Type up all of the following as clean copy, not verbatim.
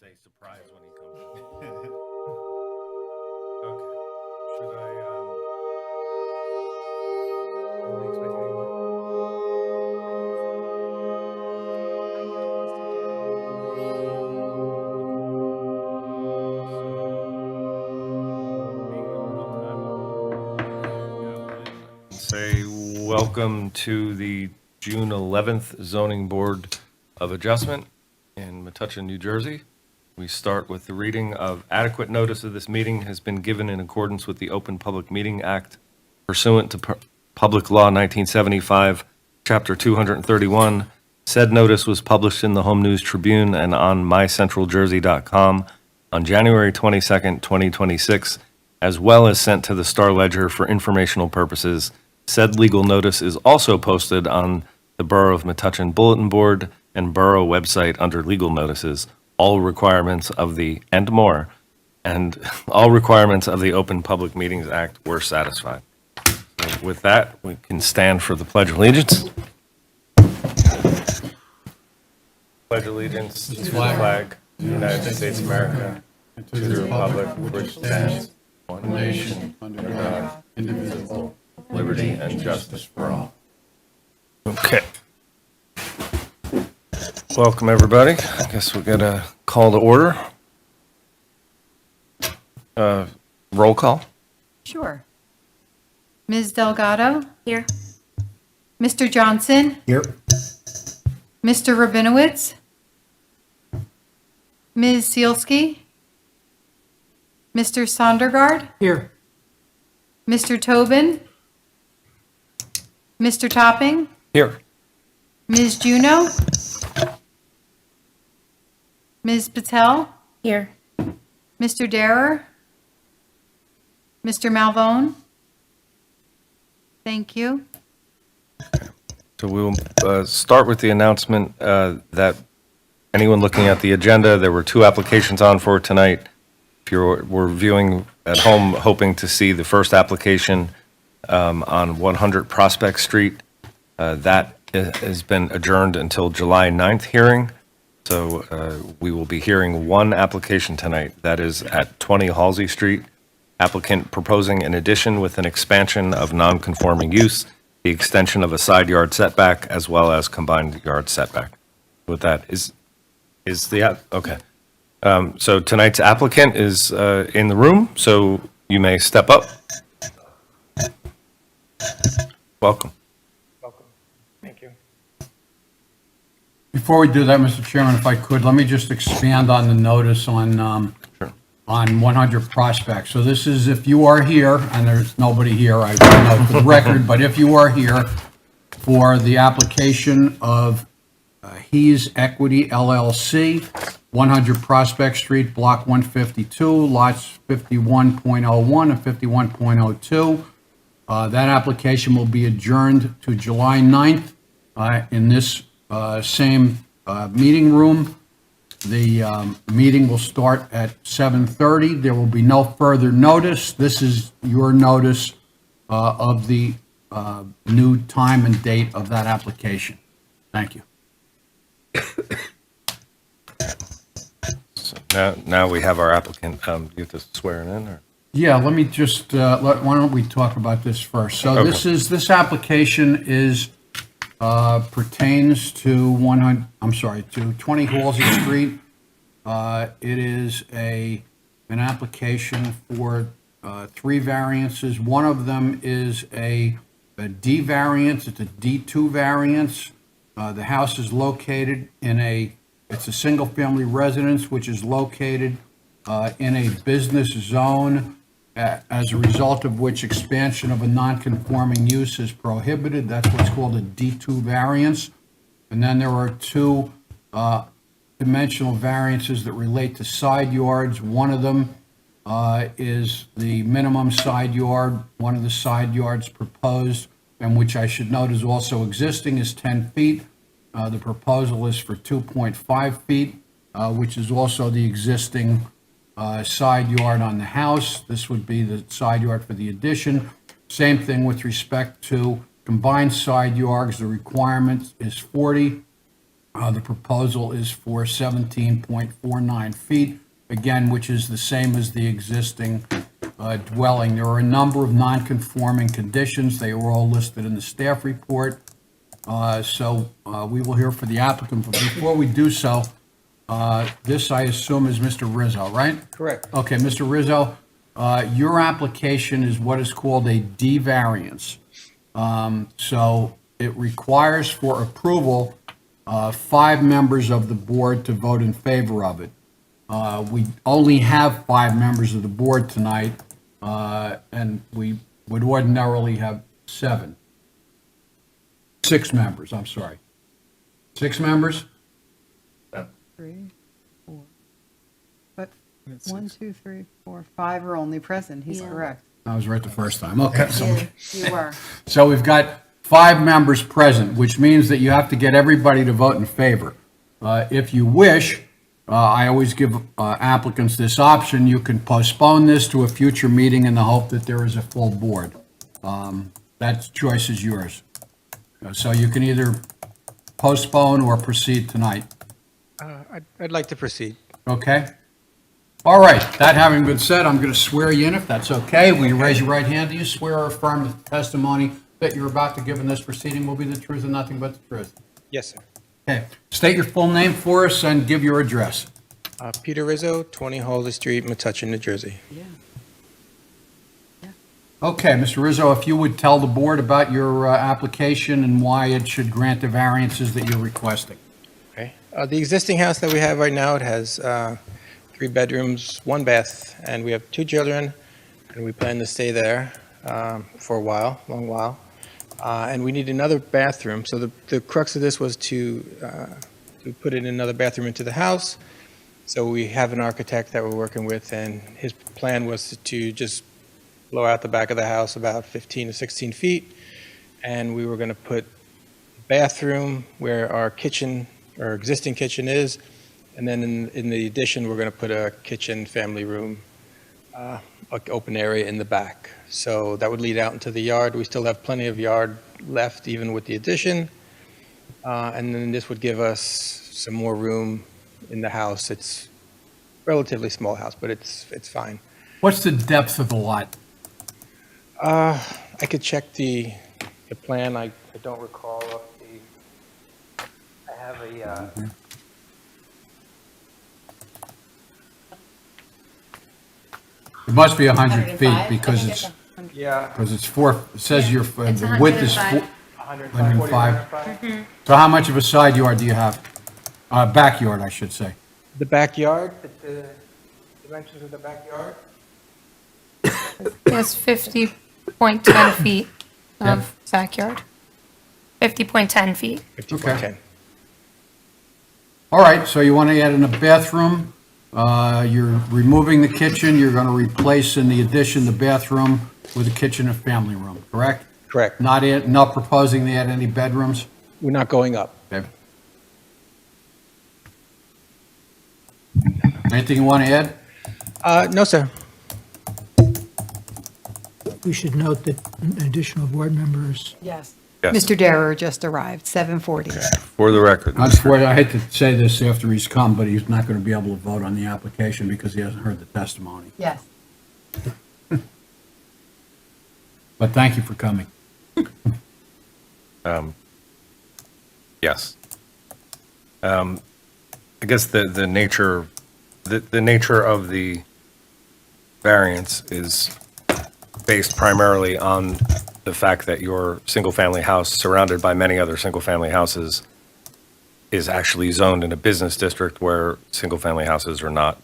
say surprise when he comes in. Okay. Should I, are we expecting anyone? Say welcome to the June 11th Zoning Board of Adjustment in Metuchen, New Jersey. We start with the reading of adequate notice of this meeting has been given in accordance with the Open Public Meeting Act pursuant to Public Law 1975, Chapter 231. Said notice was published in the Home News Tribune and on mycentraljersey.com on January 22nd, 2026, as well as sent to the Star Ledger for informational purposes. Said legal notice is also posted on the Borough of Metuchen Bulletin Board and Borough website under legal notices. All requirements of the, and more, and all requirements of the Open Public Meetings Act were satisfied. So with that, we can stand for the Pledge of Allegiance. Pledge allegiance to the flag of the United States of America, and to the republic which stands one nation under God, indivisible, liberty and justice for all. Okay. Welcome, everybody. I guess we're going to call to order. Roll call. Sure. Ms. Delgado? Here. Mr. Johnson? Here. Mr. Rabinowitz? Ms. Sealski? Mr. Sondergaard? Here. Mr. Tobin? Mr. Topping? Here. Ms. Juno? Ms. Patel? Here. Mr. Derer? Mr. Malvone? Thank you. So we'll start with the announcement that anyone looking at the agenda, there were two applications on for tonight. If were viewing at home, hoping to see the first application on 100 Prospect Street, that has been adjourned until July 9th hearing. So we will be hearing one application tonight. That is at 20 Halsey Street. Applicant proposing an addition with an expansion of non-conforming use, the extension of a side yard setback, as well as combined yard setback. With that, is the, okay. So tonight's applicant is in the room, so you may step up. Welcome. Before we do that, Mr. Chairman, if I could, let me just expand on the notice on Sure. on 100 Prospect. So this is if you are here, and there's nobody here, I don't know for the record, but if you are here for the application of He's Equity LLC, 100 Prospect Street, Block 152, lots 51.01 and 51.02. That application will be adjourned to July 9th in this same meeting room. The meeting will start at 7:30. There will be no further notice. This is your notice of the new time and date of that application. Thank you. So now we have our applicant. You have to swear it in, or? Yeah, let me just, why don't we talk about this first? So Okay. this application is, pertains to 20 Halsey Street. It is an application for three variances. One of them is a D variance, it's a D2 variance. The house is located it's a single-family residence, which is located in a business zone, as a result of which expansion of a non-conforming use is prohibited. That's what's called a D2 variance. And then there are two dimensional variances that relate to side yards. One of them is the minimum side yard. One of the side yards proposed, and which I should note is also existing, is 10 feet. The proposal is for 2.5 feet, which is also the existing side yard on the house. This would be the side yard for the addition. Same thing with respect to combined side yards. The requirement is 40 The proposal is for 17.49 feet, again, which is the same as the existing dwelling. There are a number of non-conforming conditions. They were all listed in the staff report. So we will hear for the applicant, but before we do so, this, I assume, is Mr. Rizzo, right? Correct. Okay, Mr. Rizzo, your application is what is called a D variance. So it requires for approval 5 members of the board to vote in favor of it. We only have 5 members of the board tonight, and we would ordinarily have 7. 6 members, I'm sorry. 6 members? 3, 4. But 1, 2, 3, 4, 5 are only present. He's correct. I was right the first time. Okay, You were. so we've got 5 members present, which means that you have to get everybody to vote in favor. If you wish, I always give applicants this option. You can postpone this to a future meeting in the hope that there is a full board. That choice is yours. So you can either postpone or proceed tonight. I'd like to proceed. Okay? All right, that having been said, I'm going to swear you in if that's okay. Will you raise your right hand? Do you swear or affirm that the testimony that you're about to give in this proceeding will be the truth and nothing but the truth? Yes, sir. Okay, state your full name for us and give your address. Peter Rizzo, 20 Halsey Street, Metuchen, New Jersey. Yeah. Okay, Mr. Rizzo, if you would tell the board about your application and why it should grant the variances that you're requesting. Okay. The existing house that we have right now, it has 3 bedrooms, 1 bath, and we have 2 children, and we plan to stay there for a while, long while. And we need another bathroom. So the crux of this was to put in another bathroom into the house. So we have an architect that we're working with, and his plan was to just blow out the back of the house about 15 to 16 feet. And we were going to put a bathroom where our kitchen, our existing kitchen is. And then in the addition, we're going to put a kitchen, family room, like open area in the back. So that would lead out into the yard. We still have plenty of yard left, even with the addition. And then this would give us some more room in the house. It's a relatively small house, but it's fine. What's the depth of the lot? I could check the plan. I don't recall off the, I have a, It must be 100 feet because it's, yeah, because it's 4, it says your, the width is 4. 105. So how much of a side yard do you have? Backyard, I should say. The backyard, the dimensions of the backyard? Yes, 50.10 feet Yep. of backyard. 50.10 feet. 50.10. All right, so you want to add in a bathroom, you're removing the kitchen, you're going to replace in the addition the bathroom with a kitchen and family room, correct? Correct. Not proposing to add any bedrooms? We're not going up. Okay. Anything you want to add? No, sir. We should note that additional board members, Yes. Yes. Mr. Darrow just arrived, 7:40. For the record. Unfortunately, I hate to say this after he's come, but he's not going to be able to vote on the application because he hasn't heard the testimony. Yes. But thank you for coming. Yes. I guess the nature of the variance is based primarily on the fact that your single-family house, surrounded by many other single-family houses, is actually zoned in a business district where single-family houses are not,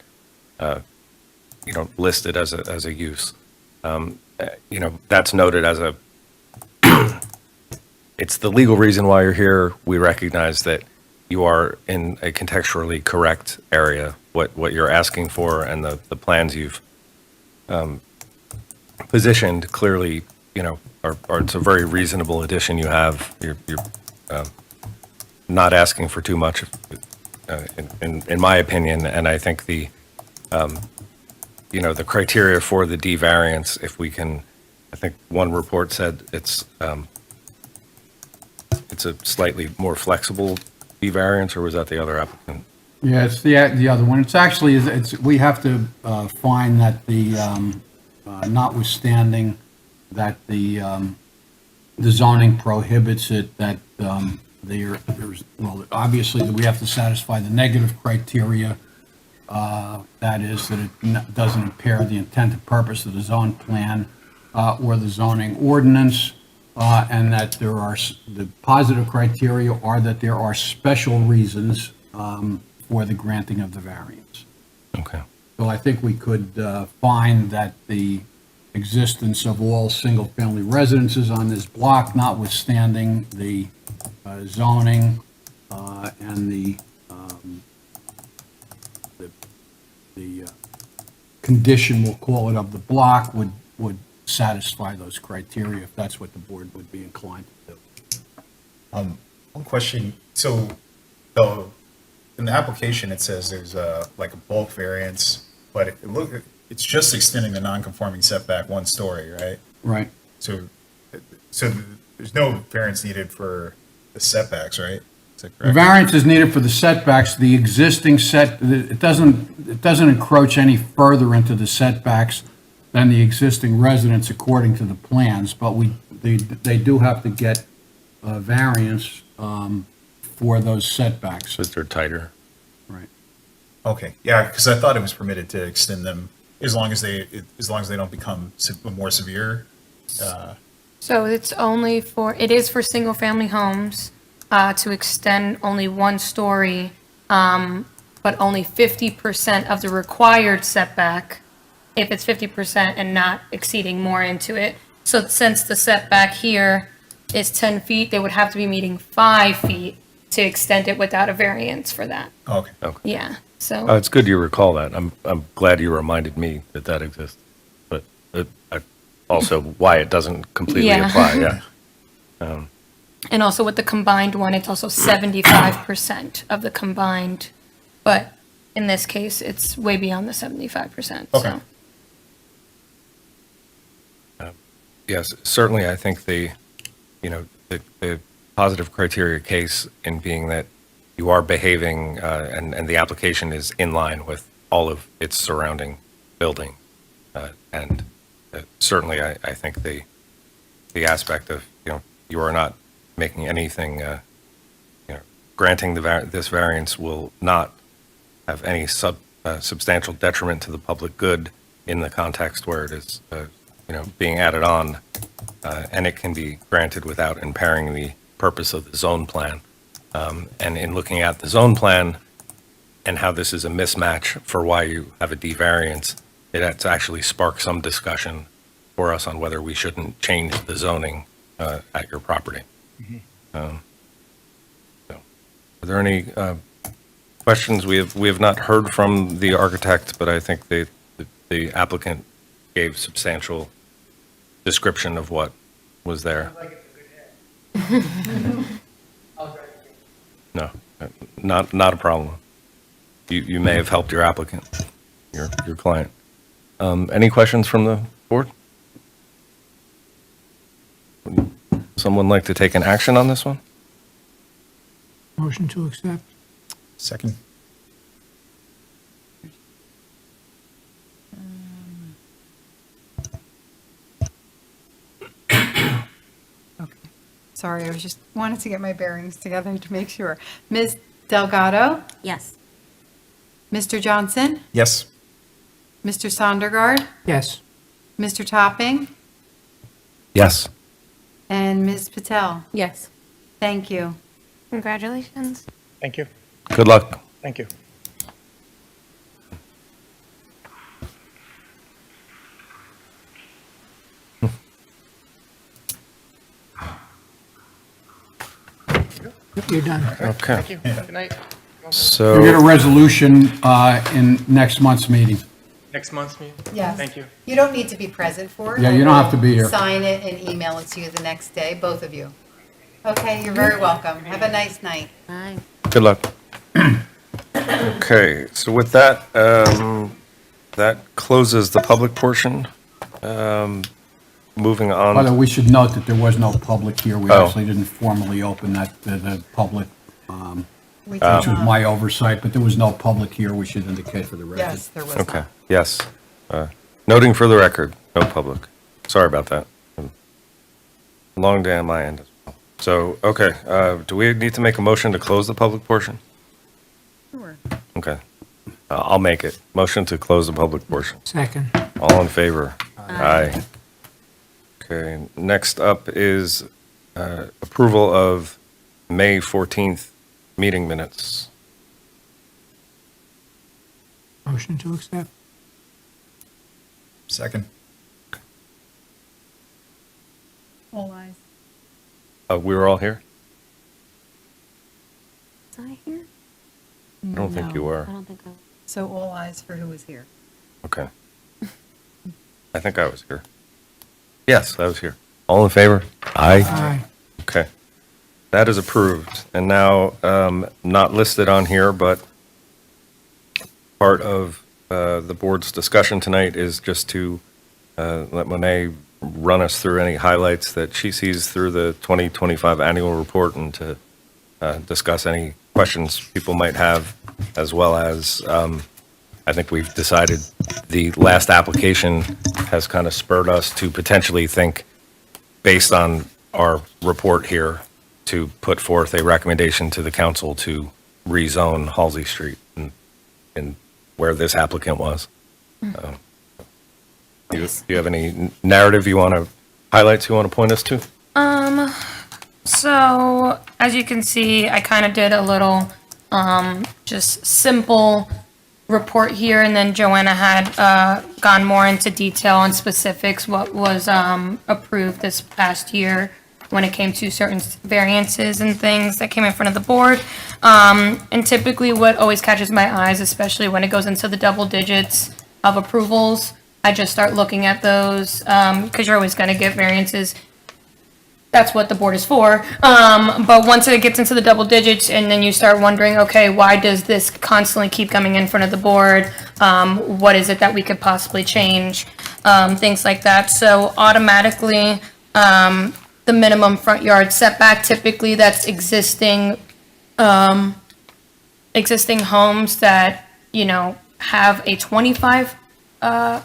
listed as a use. That's noted as a, it's the legal reason why you're here. We recognize that you are in a contextually correct area, what you're asking for and the plans you've positioned clearly, are it's a very reasonable addition you have. You're not asking for too much, in my opinion, and I think the criteria for the D variance, if we can, I think one report said it's a slightly more flexible variance, or was that the other applicant? Yeah, it's the other one. It's actually, we have to find that notwithstanding that the zoning prohibits it, that there's, well, obviously, that we have to satisfy the negative criteria, that is, that it doesn't impair the intent and purpose of the zone plan or the zoning ordinance, and that there are, the positive criteria are that there are special reasons for the granting of the variance. Okay. So I think we could find that the existence of all single-family residences on this block, notwithstanding the zoning and the condition, we'll call it, of the block, would satisfy those criteria, if that's what the board would be inclined to do. One question, so, though, in the application, it says there's like a bulk variance, but it's just extending the non-conforming setback 1 story, right? Right. So there's no variance needed for the setbacks, right? Is that The correct? variance is needed for the setbacks. The existing it doesn't encroach any further into the setbacks than the existing residence according to the plans, but they do have to get a variance for those setbacks. So they're tighter. Right. Okay, yeah, because I thought it was permitted to extend them as long as they don't become more severe. So it's only for, it is for single-family homes to extend only 1 story, but only 50% of the required setback, if it's 50% and not exceeding more into it. So since the setback here is 10 feet, they would have to be meeting 5 feet to extend it without a variance for that. Okay. Yeah, so. Oh, it's good you recall that. I'm glad you reminded me that that exists. But also why it doesn't completely Yeah. apply, yeah. And also with the combined one, it's also 75% of the combined, but in this case, it's way beyond the 75%. Okay. So, Yes, certainly, I think the positive criteria case in being that you are behaving, and the application is in line with all of its surrounding building. And certainly, I think the aspect of, you are not making anything, granting this variance will not have any substantial detriment to the public good in the context where it is, being added on, and it can be granted without impairing the purpose of the zone plan. And in looking at the zone plan and how this is a mismatch for why you have a D variance, it has actually sparked some discussion for us on whether we shouldn't change the zoning at your property. So, are there any questions? We have not heard from the architect, but I think the applicant gave substantial description of what was there. No, not a problem. You may have helped your applicant, your client. Any questions from the board? Would someone like to take an action on this one? Motion to accept. Second. Okay. Sorry, I was just, wanted to get my bearings together to make sure. Ms. Delgado? Yes. Mr. Johnson? Yes. Mr. Sondergaard? Yes. Mr. Topping? Yes. And Ms. Patel. Yes. Thank you. Congratulations. Thank you. Good luck. Thank you. You're done. Okay. Thank you. Good night. You'll get a So, resolution in next month's meeting. Next month's meeting? Yes. Thank you. You don't need to be present for it. Yeah, you don't have to be here. Sign it and email it to you the next day, both of you. Okay, you're very welcome. Have a nice night. Bye. good luck. Okay, so with that, that closes the public portion. Moving By the way, on, we should note that there was no public here. We Oh. actually didn't formally open that to the public. We did which was not. my oversight, but there was no public here, we should indicate for the record. Yes, there was Okay, not. yes. Noting for the record, no public. Sorry about that. Long day on my end as well. So, okay, do we need to make a motion to close the public portion? Sure. Okay. I'll make it. Motion to close the public portion. Second. All in favor? Aye. Okay, next up is approval of May 14th meeting minutes. Motion to accept. Second. All eyes. We were all here? Was I here? I don't think you were. I don't think I was. So all eyes for who was here. Okay. I think I was here. Yes, I was here. All in favor? Aye. Aye. Okay. That is approved. And now, not listed on here, but part of the board's discussion tonight is just to let Monet run us through any highlights that she sees through the 2025 annual report and to discuss any questions people might have, as well as I think we've decided the last application has kind of spurred us to potentially think, based on our report here, to put forth a recommendation to the council to rezone Halsey Street in where this applicant was. Do you have any narrative you want to, highlights you want to point us to? So, as you can see, I kind of did a little, just simple report here, and then Joanna had, gone more into detail on specifics, what was, approved this past year when it came to certain variances and things that came in front of the board. And typically what always catches my eyes, especially when it goes into the double digits of approvals, I just start looking at those, because you're always gonna get variances. That's what the board is for. But once it gets into the double digits and then you start wondering, okay, why does this constantly keep coming in front of the board? What is it that we could possibly change? Things like that. So automatically, the minimum front yard setback, typically that's existing homes that, you know, have a 25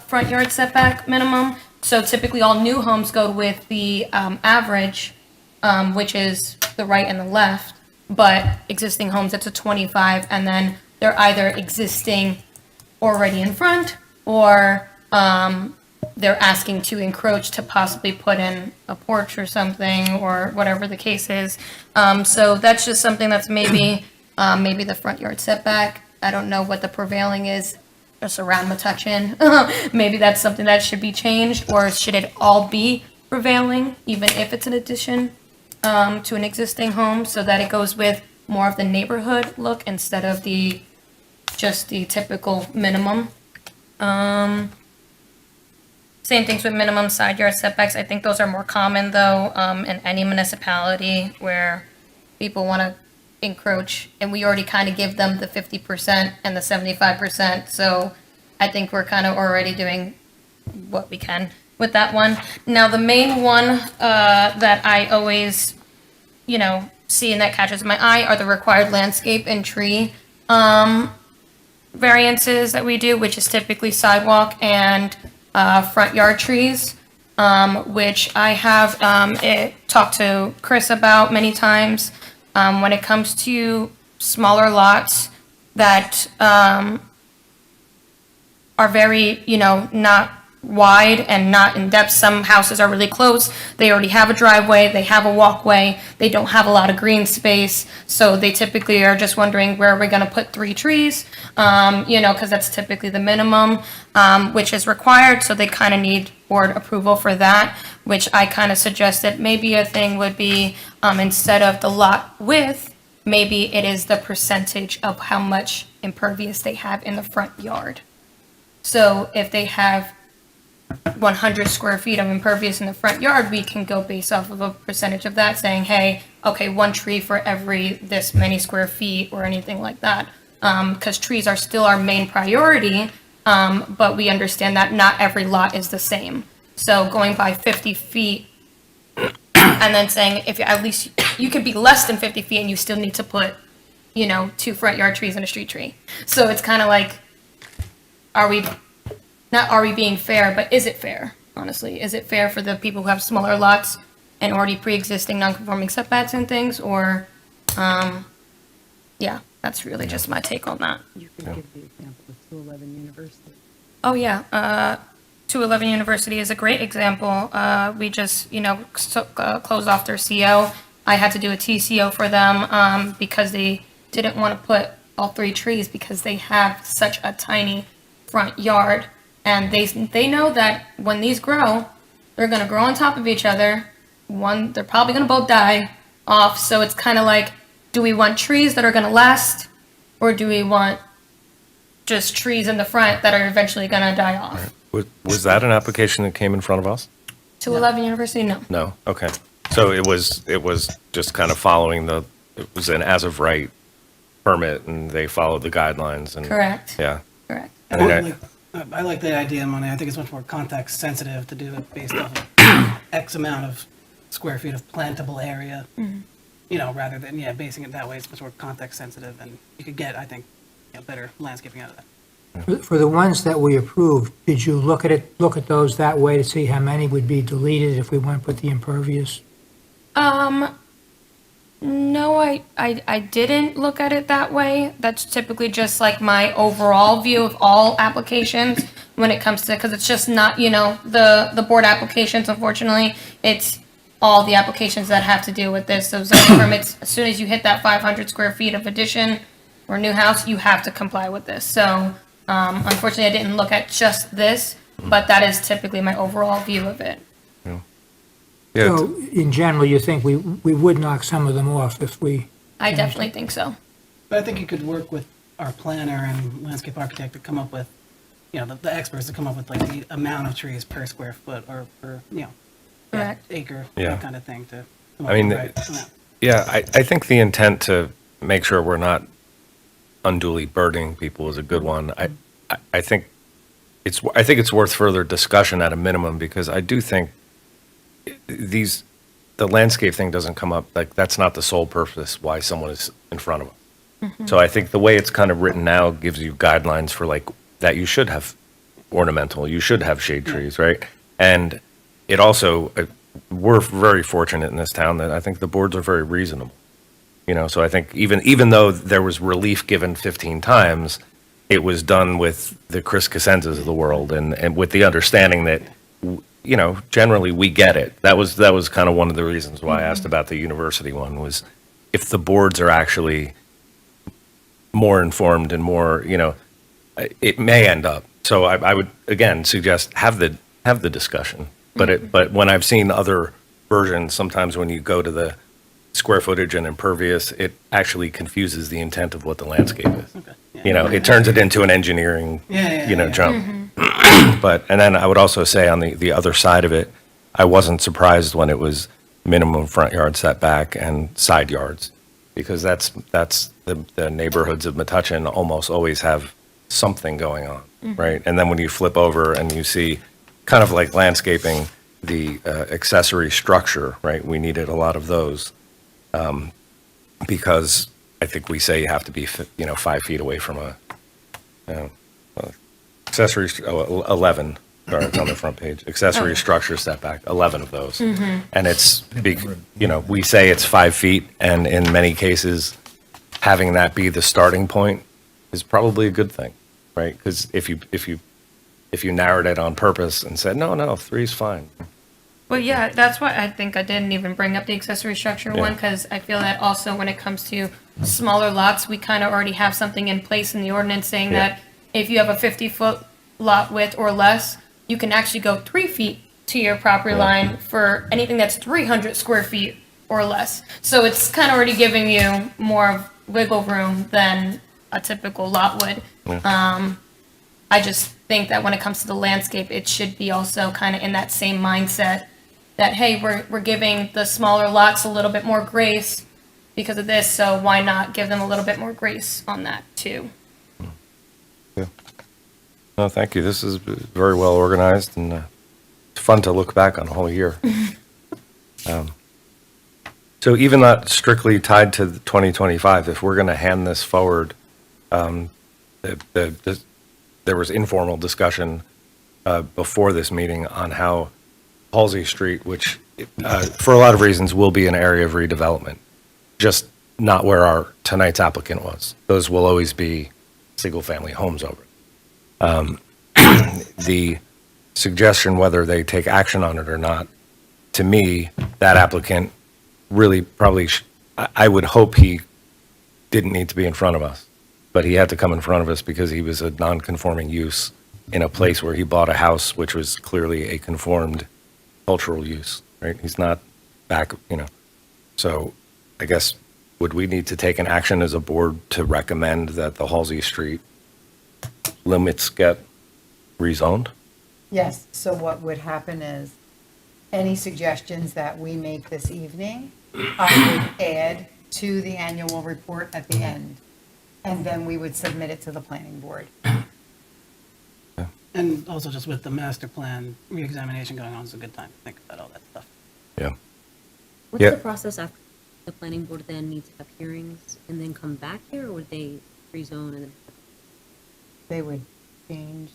front yard setback minimum. So typically all new homes go with the average, which is the right and the left, but existing homes, it's a 25, and then they're either existing already in front, or they're asking to encroach to possibly put in a porch or something, or whatever the case is. So that's just something that's maybe the front yard setback. I don't know what the prevailing is just around Metuchen. Maybe that's something that should be changed, or should it all be prevailing, even if it's an addition to an existing home, so that it goes with more of the neighborhood look instead of just the typical minimum. Same things with minimum side yard setbacks. I think those are more common, though, in any municipality where people want to encroach, and we already kind of give them the 50% and the 75%. So I think we're kind of already doing what we can with that one. Now, the main one that I always, see and that catches my eye are the required landscape and tree variances that we do, which is typically sidewalk and front yard trees, which I have talked to Chris about many times. When it comes to smaller lots that are very, not wide and not in depth. Some houses are really close. They already have a driveway, they have a walkway, they don't have a lot of green space. So they typically are just wondering, where are we gonna put 3 trees? Because that's typically the minimum, which is required. So they kind of need board approval for that, which I kind of suggested maybe a thing would be, instead of the lot width, maybe it is the percentage of how much impervious they have in the front yard. So if they have 100 square feet of impervious in the front yard, we can go based off of a percentage of that, saying, hey, okay, 1 tree for every this many square feet, or anything like that. Because trees are still our main priority, but we understand that not every lot is the same. So going by 50 feet and then saying, if you, at least you could be less than 50 feet and you still need to put two front yard trees and a street tree. So it's kind of like, are we being fair, but is it fair, honestly? Is it fair for the people who have smaller lots and already pre-existing non-conforming setbacks and things, or, yeah, that's really just my take on that. You could give the example of 211 University. Oh, yeah. 211 University is a great example. We just, closed off their CO. I had to do a TCO for them because they didn't want to put all 3 trees because they have such a tiny front yard. And they know that when these grow, they're going to grow on top of each other. They're probably going to both die off. So it's kind of like, do we want trees that are going to last, or do we want just trees in the front that are eventually going to die off? Was that an application that came in front of us? 211 University? No. No, okay. So it was just kind of following it was an as-of-right permit, and they followed the guidelines, and. Correct. Yeah. Correct. I like the idea, Money. I think it's much more context sensitive to do it based off of X amount of square feet of plantable area. Rather than, basing it that way, it's much more context sensitive, and you could get, I think, better landscaping out of that. For the ones that we approved, did you look at those that way to see how many would be deleted if we went with the impervious? No, I didn't look at it that way. That's typically just like my overall view of all applications when it comes to, because it's just not, the board applications, unfortunately, it's all the applications that have to do with this. So zoning permits, as soon as you hit that 500 square feet of addition or new house, you have to comply with this. So unfortunately, I didn't look at just this, but that is typically my overall view of it. Yeah, So in general, you think we would knock some of them off if we, I definitely think so. But I think you could work with our planner and landscape architect to come up with, the experts to come up with like the amount of trees per square foot or per, Correct. acre, Yeah. that kind of thing to come up I mean, with the right amount. Yeah, I think the intent to make sure we're not unduly burdening people is a good one. I think it's worth further discussion at a minimum, because I do think the landscape thing doesn't come up, like, that's not the sole purpose why someone is in front of them. So I think the way it's kind of written now gives you guidelines for, like, that you should have ornamental, you should have shade trees, right? And it also, we're very fortunate in this town that I think the boards are very reasonable. So I think even though there was relief given 15 times, it was done with the Chris Casenzas of the world, and with the understanding that, generally we get it. That was kind of one of the reasons why I asked about the university one, was if the boards are actually more informed and more, it may end up. So I would, again, suggest have the discussion. But when I've seen other versions, sometimes when you go to the square footage and impervious, it actually confuses the intent of what the landscape is. Okay, yeah. It turns it into an engineering, Yeah. jump. And then I would also say on the other side of it, I wasn't surprised when it was minimum front yard setback and side yards, because that's the neighborhoods of Metuchen almost always have something going on, right? And then when you flip over and you see, kind of like landscaping, the accessory structure, right? We needed a lot of those, because I think we say you have to be 5 feet away from accessory 11. Sorry, it's on the front page. Accessory structure setback, 11 of those. And it's, we say it's 5 feet, and in many cases, having that be the starting point is probably a good thing, right? Because if you narrowed it on purpose and said, no, 3 is fine. Well, yeah, that's why I think I didn't even bring up the accessory structure one, Yeah. because I feel that also when it comes to smaller lots, we kind of already have something in place in the ordinance saying Yeah. that if you have a 50-foot lot width or less, you can actually go 3 feet to your property line for anything that's 300 square feet or less. So it's kind of already giving you more wiggle room than a typical lot would. I just think that when it comes to the landscape, it should be also kind of in that same mindset that, hey, we're giving the smaller lots a little bit more grace because of this, so why not give them a little bit more grace on that too? No, thank you. This is very well organized, and it's fun to look back on a whole year. So even not strictly tied to the 2025, if we're going to hand this forward, there was informal discussion before this meeting on how Halsey Street, which for a lot of reasons will be an area of redevelopment, just not where our tonight's applicant was. Those will always be single-family homes over it. The suggestion whether they take action on it or not, to me, that applicant really probably, I would hope he didn't need to be in front of us, but he had to come in front of us because he was a non-conforming use in a place where he bought a house which was clearly a conformed cultural use, right? He's not back, So I guess, would we need to take an action as a board to recommend that the Halsey Street limits get rezoned? Yes, so what would happen is, any suggestions that we make this evening, I would add to the annual report at the end, and then we would submit it to the planning board. And also just with the master plan reexamination going on, it's a good time to think about all that stuff. Yeah. What's Yeah. the process after the planning board then needs to have hearings and then come back here, or would they rezone and then? They would change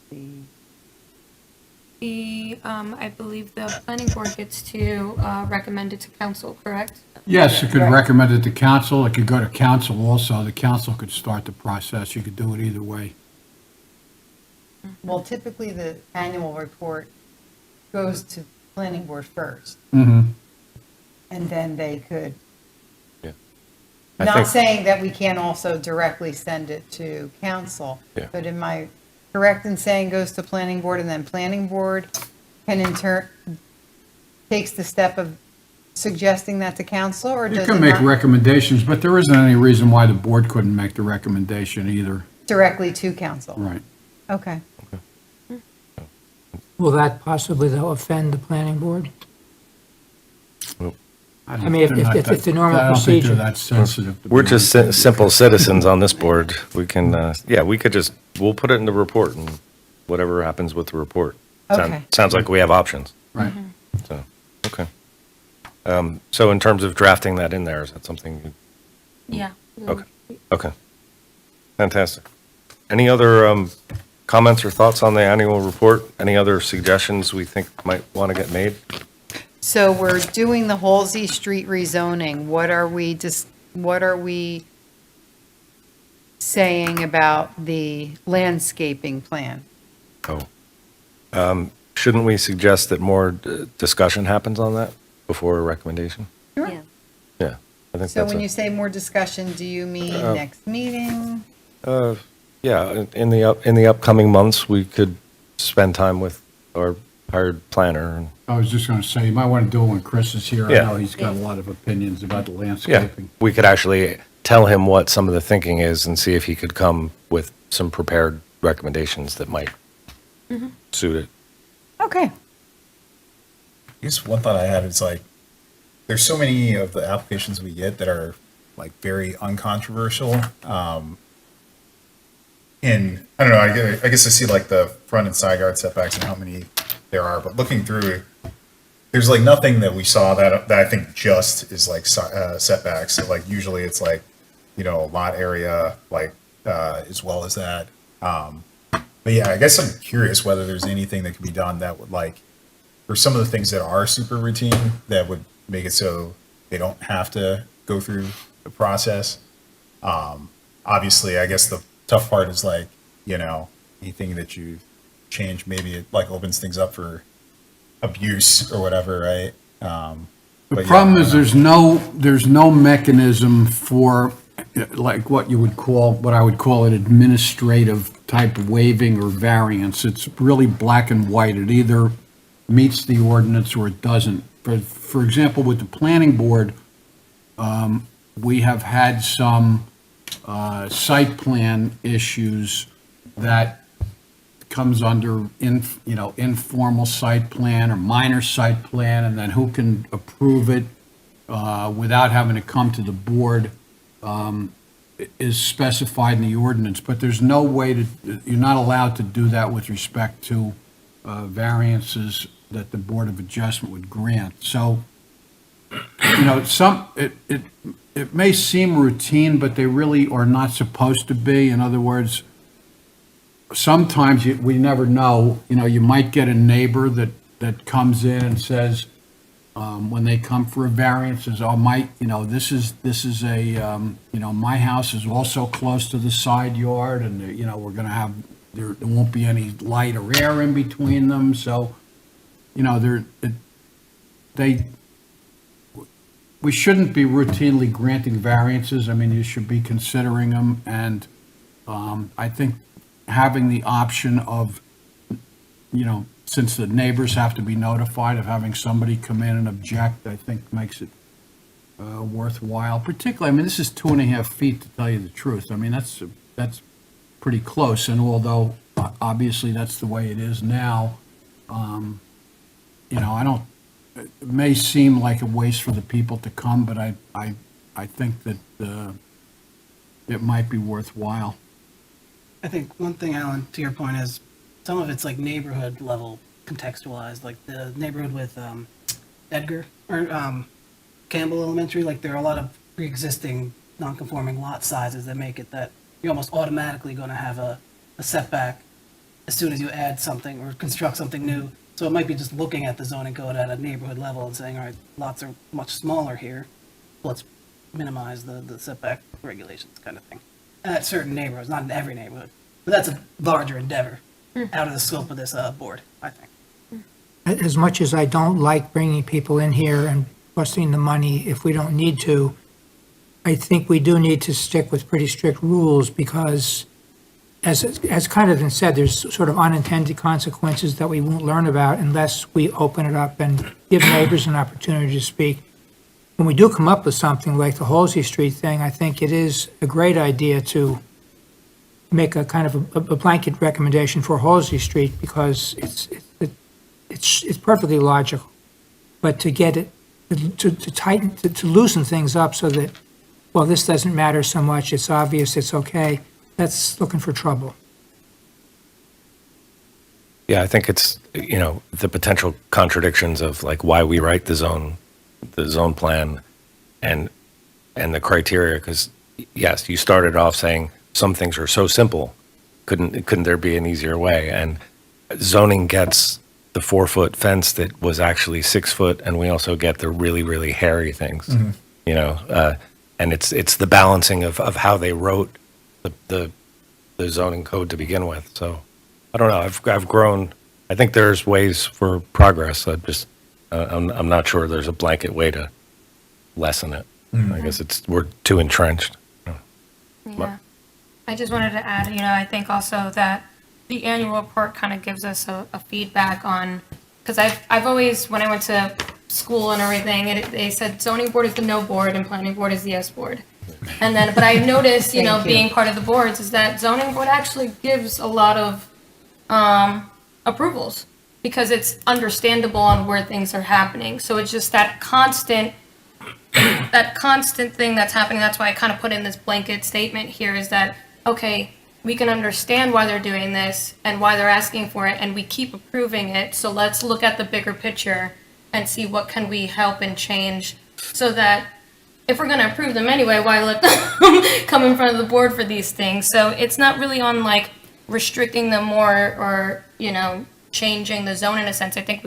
I believe the planning board gets to recommend it to council, correct? Yes, it could recommend it to council, it could go to council also, the council could start the process, you could do it either way. well, typically the annual report goes to planning board first, Mm-hmm. and then they could, I not think- saying that we can't also directly send it to council, Yeah. but am I correct in saying goes to planning board, and then planning board can in turn, takes the step of suggesting that to council, or You does can it make not recommendations, but there isn't any reason why the board couldn't make the recommendation either. directly to council? Right. Okay. Will that possibly, though, offend the planning board? I mean, if it's the normal I don't think procedure. they're that sensitive. to We're be just honest. simple citizens on this board. We can, we could just, we'll put it in the report and whatever happens with the report. Okay. Sounds like we have options, Right. so, okay. So in terms of drafting that in there, is that something, Yeah. okay. Fantastic. Any other comments or thoughts on the annual report? Any other suggestions we think might want to get made? So we're doing the Halsey Street rezoning. What are we saying about the landscaping plan? Shouldn't we suggest that more discussion happens on that before a recommendation? Sure. Yeah. Yeah, I think So that's when you say more discussion, do you mean next meeting? yeah, in the upcoming months, we could spend time with our hired planner. And I was just going to say, you might want to do it when Chris is here. I Yeah. know he's got a lot of opinions about the Yeah, landscaping. we could actually tell him what some of the thinking is and see if he could come with some prepared recommendations that might suit it. Okay. I guess one thought I had is like, there's so many of the applications we get that are like very uncontroversial. And I don't know, I guess I see like the front and side yard setbacks and how many there are, but looking through, there's like nothing that we saw that I think just is like setbacks. So like usually it's like, lot area, like as well as that. But yeah, I guess I'm curious whether there's anything that could be done that would like, for some of the things that are super routine, that would make it so they don't have to go through the process. Obviously, I guess the tough part is like, anything that you change, maybe it like opens things up for abuse or whatever, right? The But yeah, problem I is don't know. there's no mechanism for like what I would call an administrative type waiving or variance. It's really black and white. It either meets the ordinance or it doesn't. For example, with the planning board, we have had some site plan issues that comes under informal site plan or minor site plan, and then who can approve it without having to come to the board is specified in the ordinance, but there's no way you're not allowed to do that with respect to variances that the Board of Adjustment would grant. So you know, it may seem routine, but they really are not supposed to be. In other words, sometimes we never know, you know, you might get a neighbor that comes in and says, when they come for a variance, says, oh, this is a, you know, my house is also close to the side yard, and, you know, we're gonna have, there won't be any light or air in between them, so, you know, we shouldn't be routinely granting variances. I mean, you should be considering them, and I think having the option of, you know, since the neighbors have to be notified of having somebody come in and object, I think makes it worthwhile. Particularly, I mean, this is 2.5 feet, to tell you the truth. I mean, that's pretty close, and although obviously that's the way it is now, you know, it may seem like a waste for the people to come, but I think that it might be worthwhile. I think one thing, Alan, to your point is, some of it's like neighborhood level contextualized, like the neighborhood with Edgar or Campbell Elementary, like there are a lot of pre-existing non-conforming lot sizes that make it that you're almost automatically going to have a setback as soon as you add something or construct something new. So it might be just looking at the zoning code at a neighborhood level and saying, all right, lots are much smaller here. Let's minimize the setback regulations kind of thing. At certain neighborhoods, not in every neighborhood. But that's a larger endeavor out of the scope of this board, I think. As much as I don't like bringing people in here and busting the money if we don't need to, I think we do need to stick with pretty strict rules because, as kind of been said, there's sort of unintended consequences that we won't learn about unless we open it up and give neighbors an opportunity to speak. When we do come up with something like the Halsey Street thing, I think it is a great idea to make a kind of a blanket recommendation for Halsey Street because it's perfectly logical. But to get it, to tighten, to loosen things up so that, well, this doesn't matter so much, it's obvious, it's okay, that's looking for trouble. Yeah, I think it's, you know, the potential contradictions of like why we write the zone plan and the criteria, because yes, you started off saying some things are so simple, couldn't there be an easier way? And zoning gets the 4-foot fence that was actually 6 foot, and we also get the really, really hairy things, you know, and it's the balancing of how they wrote the zoning code to begin with. So I don't know, I've grown, I think there's ways for progress. I'm not sure there's a blanket way to lessen it. I guess we're too entrenched. Yeah. I just wanted to add, you know, I think also that the annual report kind of gives us a feedback on, because I've always, when I went to school and everything, they said zoning board is the no board and planning board is the yes board. And then, but I noticed, you know, Thank you. being part of the boards is that zoning board actually gives a lot of approvals because it's understandable on where things are happening. So it's just that constant thing that's happening. That's why I kind of put in this blanket statement here is that, okay, we can understand why they're doing this and why they're asking for it, and we keep approving it. So let's look at the bigger picture and see what can we help and change so that if we're going to approve them anyway, why let them come in front of the board for these things? So it's not really on like restricting them more or, you know, changing the zone in a sense. I think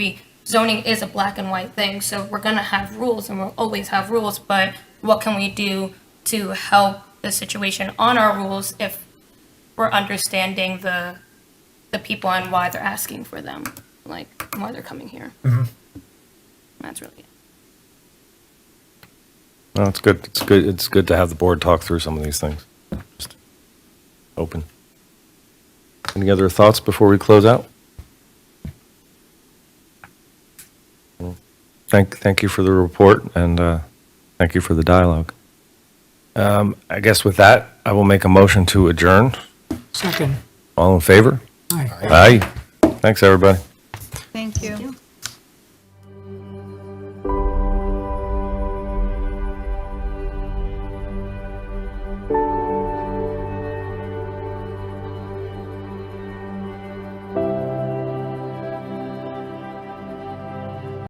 zoning is a black and white thing. So we're going to have rules and we'll always have rules, but what can we do to help the situation on our rules if we're understanding the people and why they're asking for them, like why they're coming here. That's really it. No, it's good. It's good. It's good to have the board talk through some of these things. Just open. Any other thoughts before we close out? Well, thank you for the report and thank you for the dialogue. I guess with that, I will make a motion to adjourn. Second. All in favor? Aye. Aye. Thanks, everybody.